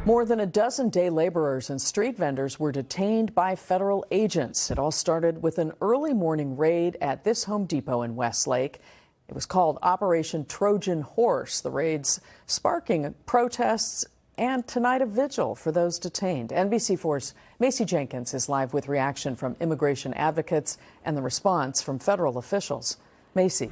More than a dozen day laborers and street vendors were detained by federal agents. It all started with an early morning raid at this Home Depot in Westlake. It was called Operation Trojan Horse. The raids sparking protests and tonight a vigil for those detained. NBC4's Macy Jenkins is live with reaction from immigration advocates and the response from federal officials. Macy.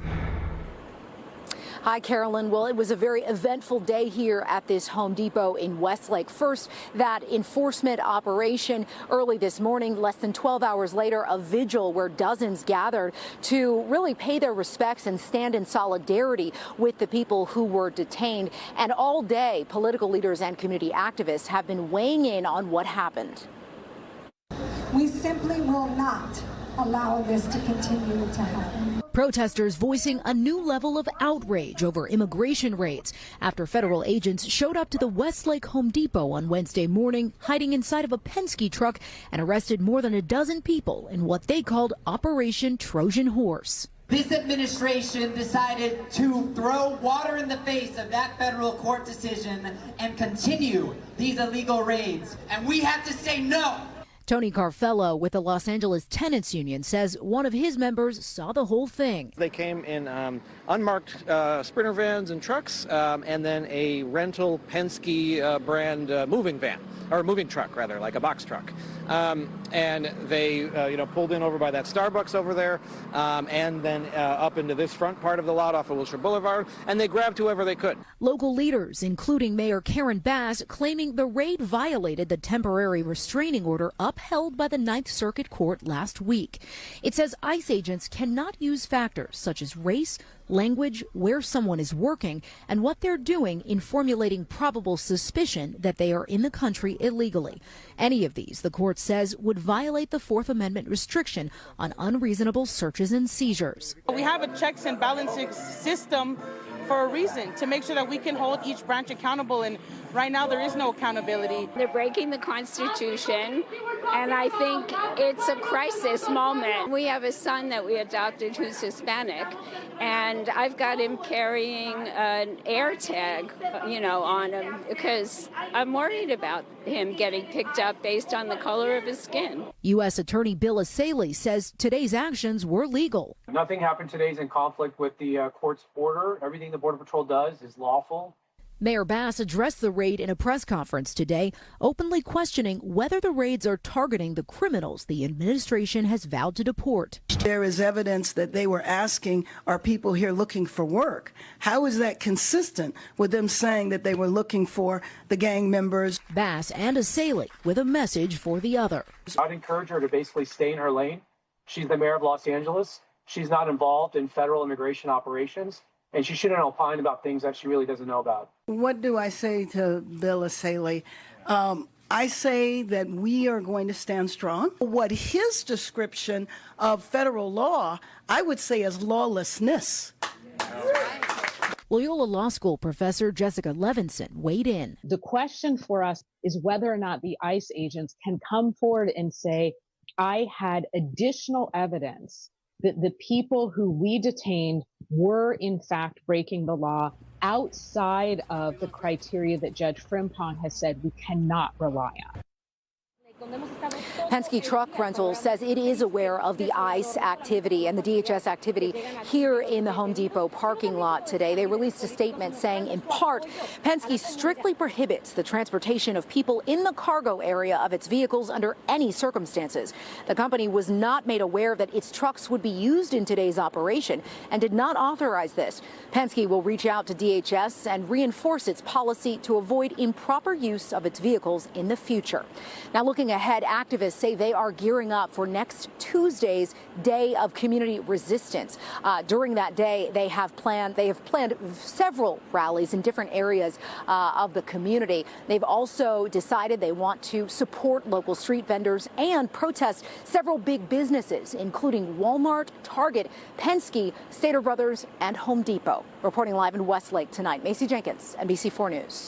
Hi, Carolyn. Well, it was a very eventful day here at this Home Depot in Westlake. First, that enforcement operation early this morning. Less than 12 hours later, a vigil where dozens gathered to really pay their respects and stand in solidarity with the people who were detained. And all day, political leaders and community activists have been weighing in on what happened. We simply will not allow this to continue to happen. Protesters voicing a new level of outrage over immigration raids after federal agents showed up to the Westlake Home Depot on Wednesday morning, hiding inside of a Penske truck, and arrested more than a dozen people in what they called Operation Trojan Horse. This administration decided to throw water in the face of that federal court decision and continue these illegal raids. And we have to say no. Tony Carfello with the Los Angeles Tenants Union says one of his members saw the whole thing. They came in unmarked Sprinter vans and trucks, and then a rental Penske brand moving van, or moving truck rather, like a box truck. And they pulled in over by that Starbucks over there, and then up into this front part of the lot off of Wilshire Boulevard, and they grabbed whoever they could. Local leaders, including Mayor Karen Bass, claiming the raid violated the temporary restraining order upheld by the Ninth Circuit Court last week. It says ICE agents cannot use factors such as race, language, where someone is working, and what they're doing in formulating probable suspicion that they are in the country illegally. Any of these, the court says, would violate the Fourth Amendment restriction on unreasonable searches and seizures. We have a checks and balances system for a reason, to make sure that we can hold each branch accountable, and right now there is no accountability. They're breaking the Constitution, and I think it's a crisis moment. We have a son that we adopted who's Hispanic, and I've got him carrying an air tag, on him because I'm worried about him getting picked up based on the color of his skin. U.S. Attorney Bill Asaley says today's actions were legal. Nothing happened today is in conflict with the court's order. Everything the Border Patrol does is lawful. Mayor Bass addressed the raid in a press conference today, openly questioning whether the raids are targeting the criminals the administration has vowed to deport. There is evidence that they were asking, are people here looking for work? How is that consistent with them saying that they were looking for the gang members? Bass and Asaley with a message for the other. I'd encourage her to basically stay in her lane. She's the mayor of Los Angeles. She's not involved in federal immigration operations, and she shouldn't opine about things that she really doesn't know about. What do I say to Bill Asaley? I say that we are going to stand strong. What his description of federal law, I would say, is lawlessness. Loyola Law School professor Jessica Levinson weighed in. The question for us is whether or not the ICE agents can come forward and say, I had additional evidence that the people who we detained were in fact breaking the law outside of the criteria that Judge Frimpong has said we cannot rely on. Penske Truck Rental says it is aware of the ICE activity and the DHS activity here in the Home Depot parking lot today. They released a statement saying, in part, Penske strictly prohibits the transportation of people in the cargo area of its vehicles under any circumstances. The company was not made aware that its trucks would be used in today's operation and did not authorize this. Penske will reach out to DHS and reinforce its policy to avoid improper use of its vehicles in the future. Now, looking ahead, activists say they are gearing up for next Tuesday's Day of Community Resistance. During that day, they have planned several rallies in different areas of the community. They've also decided they want to support local street vendors and protest several big businesses, including Walmart, Target, Penske, Stater Brothers, and Home Depot. Reporting live in Westlake tonight, Macy Jenkins, NBC4 News.